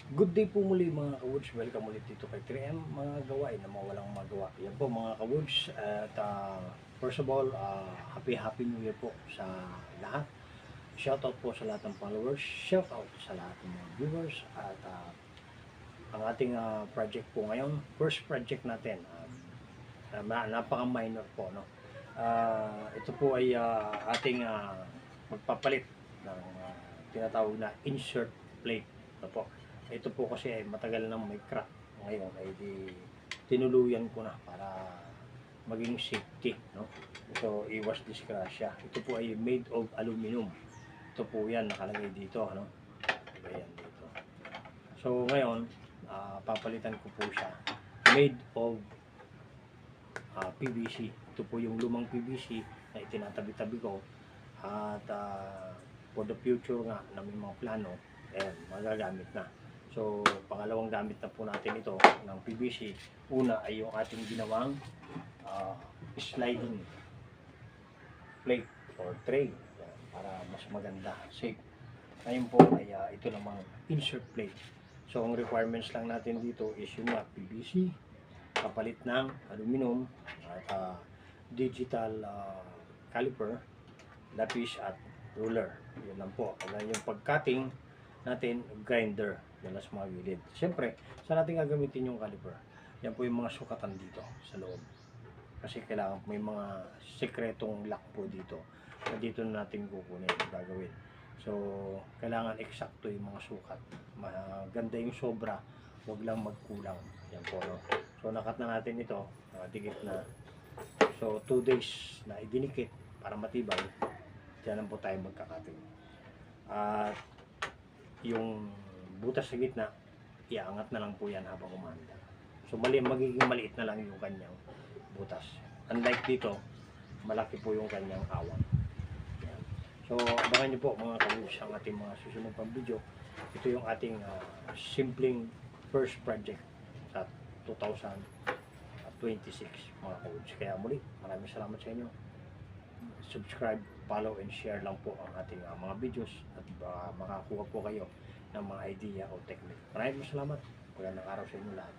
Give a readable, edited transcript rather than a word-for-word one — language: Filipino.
Good day po muli mga ka-woods. Welcome ulit dito kay 3M, mga gawain na walang magawa. Yan po mga ka-woods. At first of all, happy New Year po sa lahat. Shoutout po sa lahat ng followers. Shoutout sa lahat ng mga viewers. At ang ating project po ngayon, first project natin, napaka-minor po. No? Ito po ay ating magpapalit ng tinatawag na insert plate. Ito po. Ito po kasi ay matagal nang may crack. Ngayon ay tinuluyan ko na para maging safety, no? So iwas disgrasya. Ito po ay made of aluminum. Ito po yan nakalagay dito, no? Ayan dito. So ngayon, papalitan ko po siya. Made of PVC. Ito po yung lumang PVC na itinatabi-tabi ko. At for the future nga na may mga plano, ayan, magagamit na. So, pangalawang gamit na po natin ito ng PVC. Una ay yung ating ginawang sliding plate or tray. Yan, para mas maganda, safe. Ngayon po ay ito namang insert plate. So, ang requirements lang natin dito is yung PVC, kapalit ng aluminum, at digital caliper, lapis at ruler. Yun lang po. At yung pag-cutting natin, grinder. Yan sa mga gilid. Siyempre, saan natin gagamitin yung caliper? Yan po yung mga sukatan dito sa loob. Kasi kailangan may mga sekretong lock po dito. Na dito na natin kukunin, gagawin. So, kailangan eksakto yung mga sukat. Maganda yung sobra, huwag lang magkulang. Yan po, no? So, nakat na natin ito. Dikit na. So, 2 days na idinikit para matibay. Diyan lang po tayo magkakating. At yung butas sa gitna, iaangat na lang po yan habang umanda. So magiging maliit na lang yung kanyang butas. Unlike dito, malaki po yung kanyang awang. Yan. So abangan nyo po mga ka-woods ang ating mga susunod pang video. Ito yung ating simpleng first project sa 2026 mga ka-woods. Kaya muli, maraming salamat sa inyo. Subscribe, follow, and share lang po ang ating mga videos at makakuha po kayo ng mga idea o technique. Maraming salamat. Magandang araw sa inyo lahat.